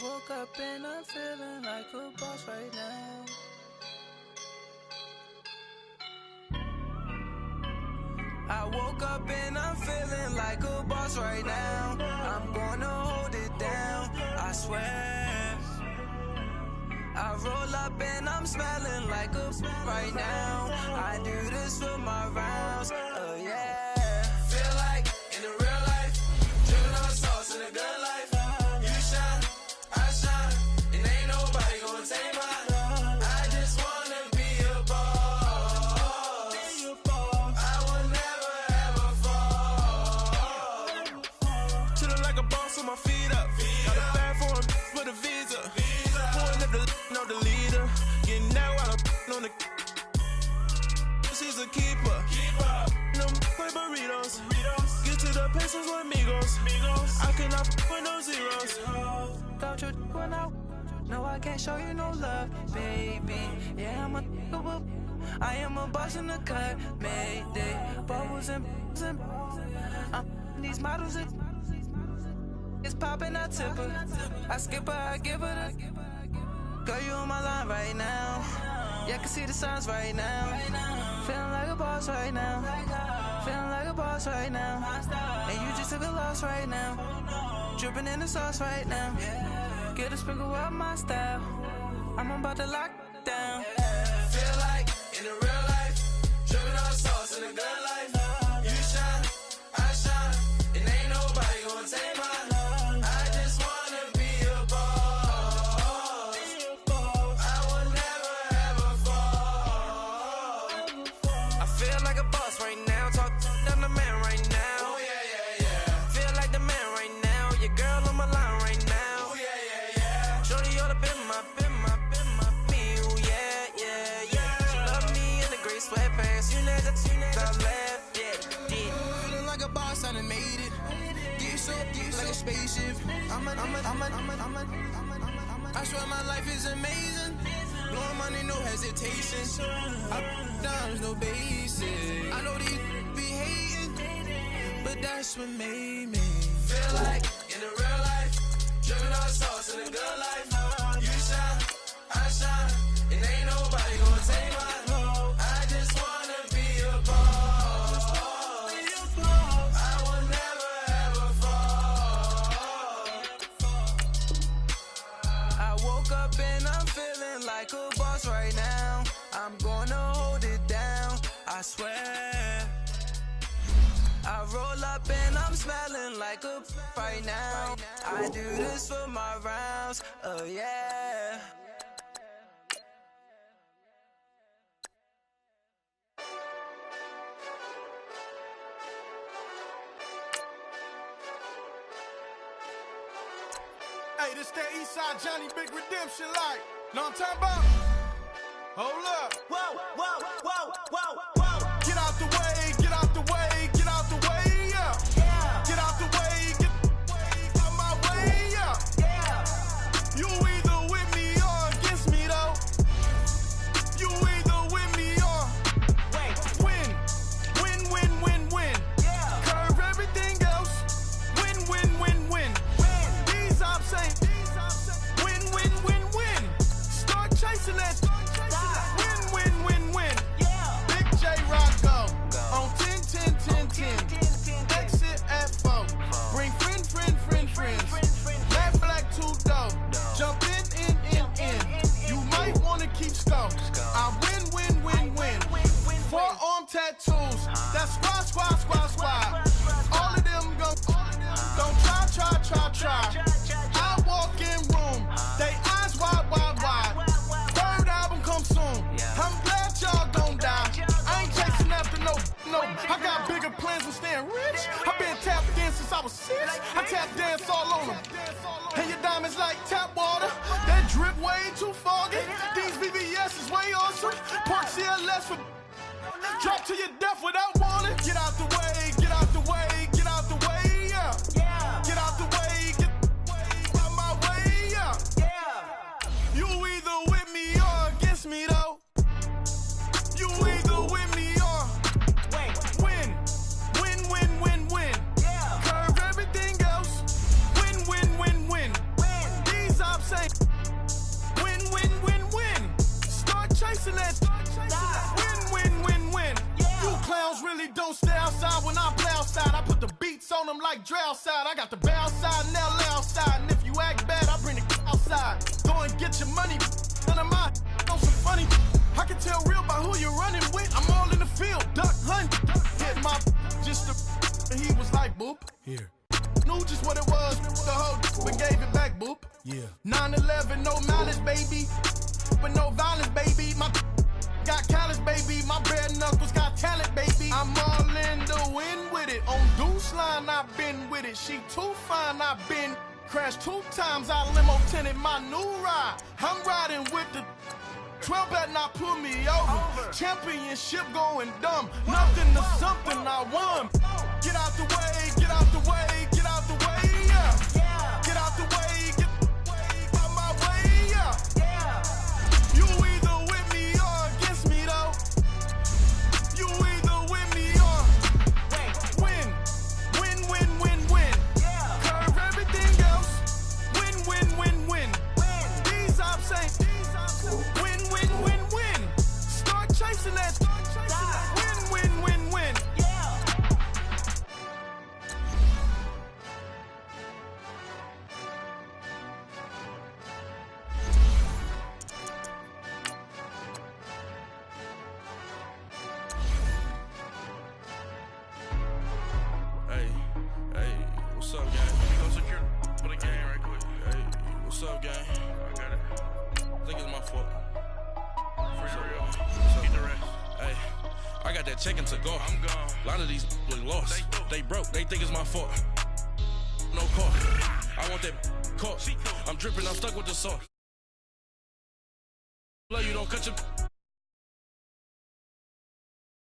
woke up and I'm feeling like a boss right now. I woke up and I'm feeling like a boss right now. I'm gonna hold it down, I swear. I roll up and I'm smelling like a right now. I do this for my rounds, yeah. Feel like in the real life, dripping on sauce in a good life. You shine, I shine, and ain't nobody gonna take mine. I just wanna be a boss. I will never ever fall. Chillin' like a boss with my feet up. Got a bag for him with a visa. Pulling up the know the leader. Getting that while I'm on the. She's a keeper. No play burritos. Get to the pesos with amigos. I cannot with no zeros. Don't you run out? No, I can't show you no love, baby. Yeah, I am a boss in the cut. Mayday. Bubbles and these models. It's popping, I tip her. I skip her, I give her the. Girl, you on my line right now. Yeah, I can see the signs right now. Feeling like a boss right now. Feeling like a boss right now. And you just took a loss right now. Dripping in the sauce right now. Get a sprinkle up my style. I'm about to lock down. Feel like in the real life, dripping on sauce in a good life. You shine, I shine, and ain't nobody gonna take mine. I just wanna be a boss. I will never ever fall. I feel like a boss right now. Talk to the man right now. Oh yeah. Feel like the man right now. Your girl on my line right now. Oh yeah. Shorty ought to be my me. Oh yeah. She love me in the gray sweatpants. You never left, yeah. Feeling like a boss, I done made it. Get so like a spaceship. I swear my life is amazing. Blowing money, no hesitation. Up, downs, no basic. I know these be hating, but that's what made me feel like in the real life, dripping on sauce in a good life. You shine, I shine, and ain't nobody gonna take mine. I just wanna be a boss. I will never ever fall. I woke up and I'm feeling like a boss right now. I'm gonna hold it down, I swear. I roll up and I'm smelling like a right now. I do this for my rounds, yeah. Hey, this that Eastside Johnny Big Redemption like. Know what I'm talking about? Hold up. Whoa. Get out the way, get out the way, get out the way, yeah. Get out the way, get out my way, yeah. You either with me or against me though. You either with me or win. Curve everything else. Win. These ops ain't win. Start chasing that. Win. Big J Rock go on 10. Exit at 4. Bring friends. Matt Black 2 dope. Jump in. You might wanna keep score. I win. Forearm tattoos. That's squad. All of them gon' try. I walk in room. They eyes wide. Third album come soon. I'm glad y'all gon' die. I ain't chasing after no. I got bigger plans with staying rich. I been tapped in since I was 6. I tap dance all on them. And your diamonds like tap water. That drip way too foggy. These VVS is way awesome. Park CLS for drop to your death without warning. Get out the way, yeah. Get out the way, get out my way, yeah. You either with me or against me though. You either with me or win. Curve everything else. Win. These ops chasing that. Win, win, win, win. You clowns really don't stay outside when I play outside. I put the beats on them like Dre outside. I got the bow side and LA outside. And if you act bad, I bring the outside. Go and get your money. None of my know some funny. I can tell real by who you're running with. I'm all in the field, duck hunt. Hit my just the, and he was like, boop. Here. Knew just what it was, the whole but gave it back, boop. Yeah. 9/11, no malice, baby. But no violence, baby. My got callous, baby. My bare knuckles got talent, baby. I'm all in the wind with it. On Deuce line, I've been with it. She too fine, I've been crashed 2 times. I limo tinted my new ride. I'm riding with the 12 better not pull me over. Championship going dumb. Nothing to something I won. Get out the way, get out the way, get out the way, yeah. Get out the way, get out my way, yeah. You either with me or against me, though. You either with me or win. Win, win, win, win. Curve everything else. Win, win, win, win. These ops ain't. Win, win, win, win. Start chasing that. Win, win, win, win. Hey, what's up, gang? Go secure for the game right quick. Hey, what's up, gang? I got it. I think it's my fault. For real. So, Get the rest. hey, I got that chicken to go. I'm gone. A lot of these look lost. They They broke. They think it's my fault. No car. I want that caught. I'm dripping. I'm stuck with the sauce. Love you, don't cut your